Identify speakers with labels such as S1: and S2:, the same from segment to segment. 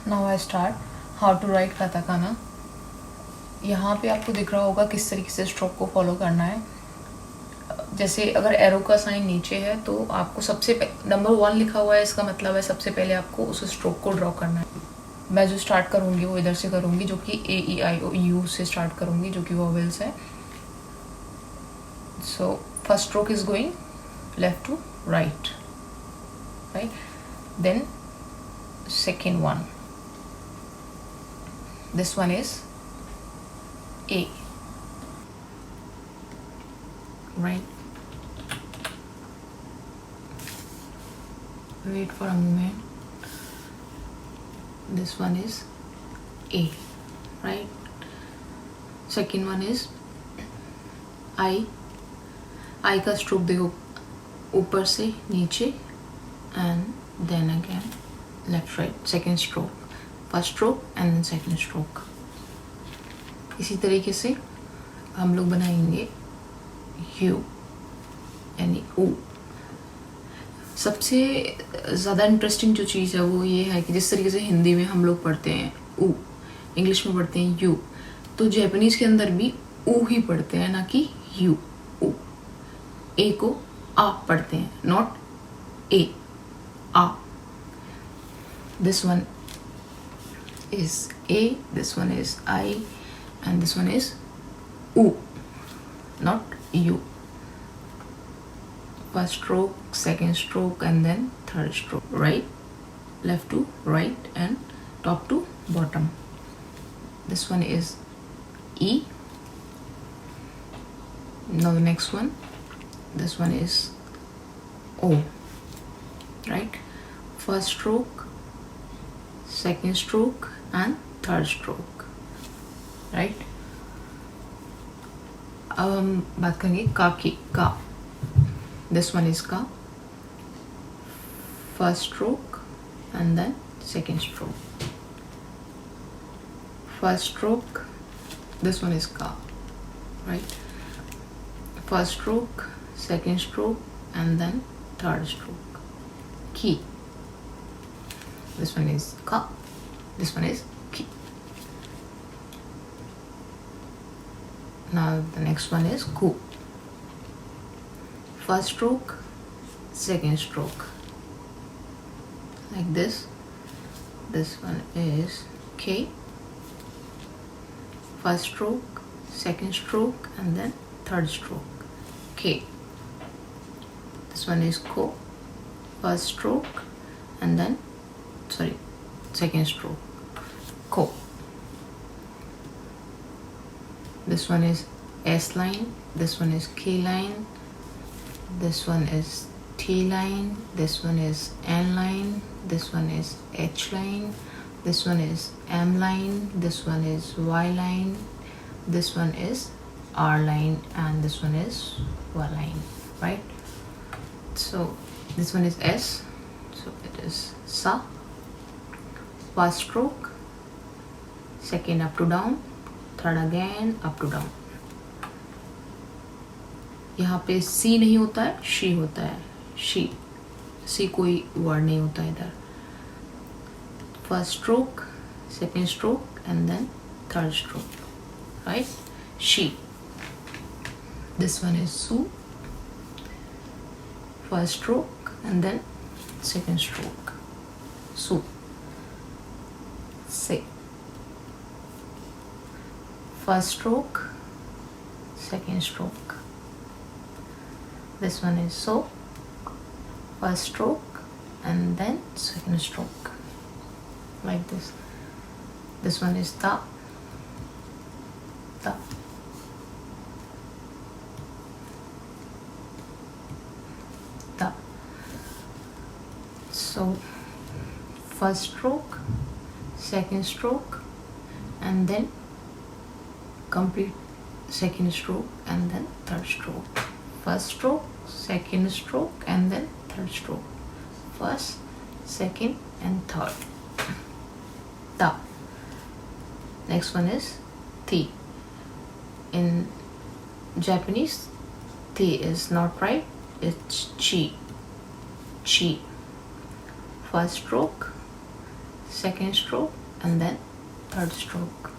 S1: Now I start how to write katakana. यहाँ पे आपको दिख रहा होगा किस तरीके से स्ट्रोक को फॉलो करना है। जैसे अगर एरो का साइन नीचे है तो आपको सबसे नंबर 1 लिखा हुआ है, इसका मतलब है सबसे पहले आपको उस स्ट्रोक को ड्रॉ करना है। मैं जो स्टार्ट करूँगी वो इधर से करूँगी, जो कि A-E-I-O-U से स्टार्ट करूँगी, जो कि वॉवेल्स है। So first stroke is going left to right, then second one, this one is A, right? Wait for a moment. This one is A, right? Second one is I का stroke देखो ऊपर से नीचे and then again left right, second stroke, first stroke and then second stroke। इसी तरीके से हम लोग बनाएंगे U यानी U। सबसे ज़्यादा इंटरेस्टिंग जो चीज़ है वो ये है कि जिस तरीके से हिंदी में हम लोग पढ़ते हैं U, इंग्लिश में पढ़ते हैं U, तो जैपनीज़ के अंदर भी U ही पढ़ते हैं, ना कि U। U ए को आ पढ़ते हैं, नॉट ए, आ। This one is A, this one is I, and this one is U, not U। First stroke, second stroke, and then third stroke, right, left to right and top to bottom। This one is E। Now the next one, this one is O, right? First stroke, second stroke and third stroke, right? अब हम बात करेंगे का की। का, this one is का, first stroke and then second stroke, first stroke, this one is ka, right? First stroke, second stroke and then third stroke, ki। This one is ka, this one is ki। Now the next one is ku। First stroke, second stroke, like this। This one is K। First stroke, second stroke and then third stroke, K। This one is ko। First stroke and then second stroke, ko। This one is S line, this one is K line, this one is T line, this one is N line, this one is H line, this one is M line, this one is Y line, this one is R line, and this one is Y line, right? So this one is S, so it is sa। First stroke, second up to down, third again up to down। यहाँ पे सी नहीं होता है, she होता है, she. सी कोई word नहीं होता इधर। First stroke, second stroke and then third stroke, right? शी। दिस वन इज सू। First stroke and then second stroke, सू। से। First stroke, second stroke, this one is so। First stroke and then second stroke, like this। This one is ta, ta, ta। So first stroke, second stroke and then complete second stroke and then third stroke। First stroke, second stroke and then third stroke, first, second and third, ta। Next one is thi। In Japanese, thi is not right, it's chi, chi। First stroke, second stroke, and then third stroke.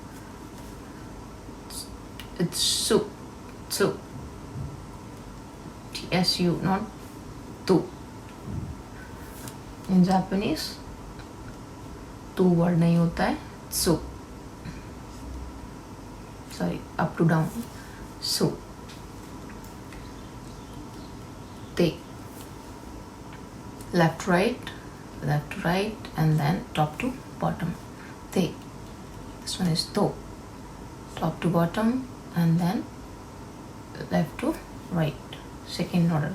S1: It's su, su, tsu, not tu. In Japanese, tu word नहीं होता है, su. Sorry, up to down, su. Te. Left right, and then top to bottom. Te. This one is to. Top to bottom, and then left to right. Second order.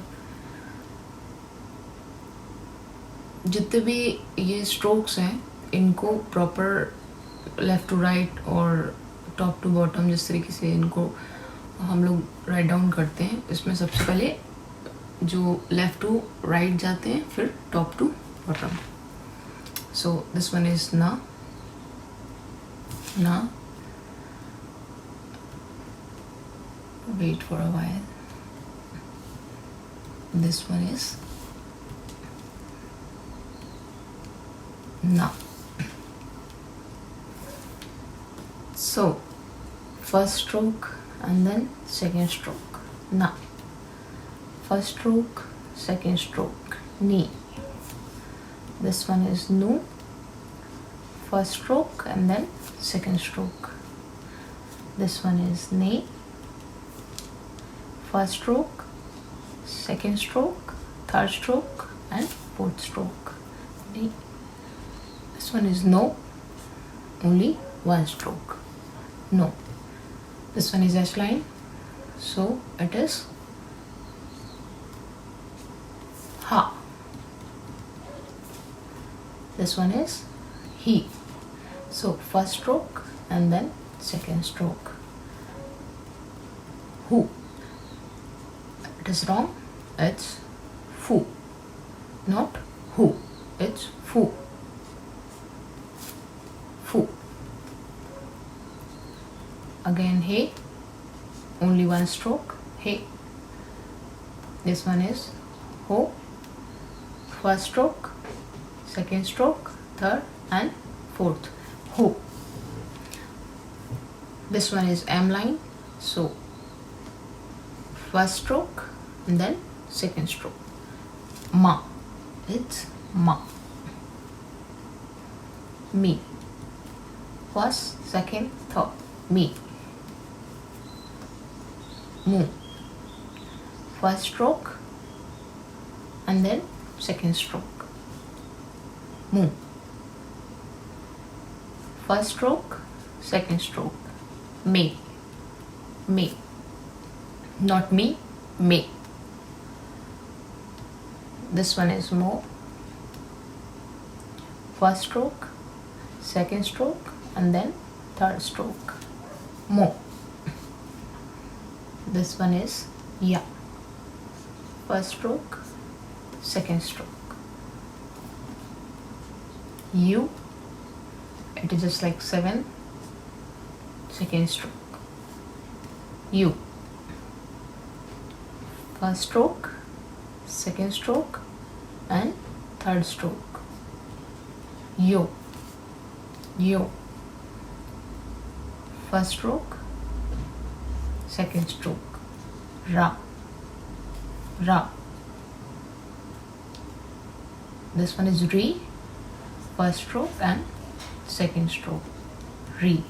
S1: जितने भी ये strokes हैं इनको proper left to right और top to bottom जिस तरीके से इनको हम लोग राइट डाउन करते हैं, इसमें सबसे पहले जो लेफ्ट टू राइट जाते हैं, फिर top to bottom. So this one is ना, ना. Wait for a while. This one is na. So first stroke and then second stroke, na. First stroke, second stroke, ni. This one is nu. First stroke and then second stroke. This one is ne. First stroke, second stroke, third stroke, and fourth stroke. This one is no, only one stroke. No. This one is H line, so it is ha. This one is he. So first stroke and then second stroke. Who. It is wrong. It's fu, not who. It's fu. Fu. Again hey, only one stroke. Hey. This one is ho. First stroke, second stroke, third and fourth. Ho. This one is M line. So first stroke and then second stroke. Ma. It's ma. Me. First, second, third. Me. Mu. First stroke and then second stroke. Mu. First stroke, second stroke. Me. Me. Not me, me. This one is mo. First stroke, second stroke, and then third stroke. Mo. This one is ya. First stroke, second stroke. You. It is just like 7. Second stroke. You. First stroke, second stroke, and third stroke. Yo. Yo. First stroke, second stroke. Ra. Ra. This one is re. First stroke and second stroke. Re.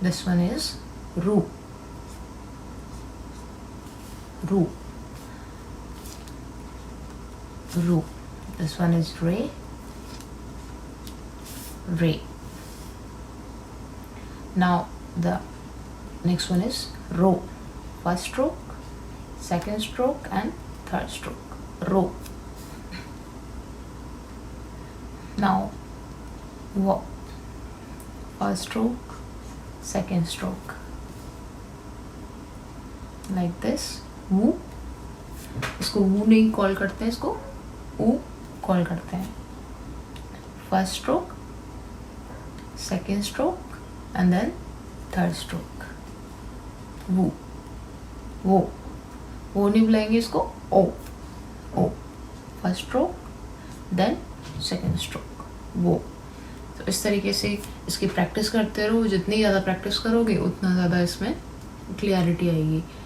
S1: This one is ru. Ru. Ru. This one is re. Re. Now the next one is ro. First stroke, second stroke, and third stroke. Ro. Now wo. First stroke, second stroke. Like this. वू. इसको वू नहीं call करते हैं, इसको ऊ call करते हैं. First stroke, second stroke and then third stroke. वू. वो नहीं बुलाएंगे इसको. ओ. First stroke then second stroke. वो. तो इस तरीके से इसकी प्रैक्टिस करते रहो, जितनी ज़्यादा प्रैक्टिस करोगे उतना ज़्यादा इसमें क्लियरिटी आएगी।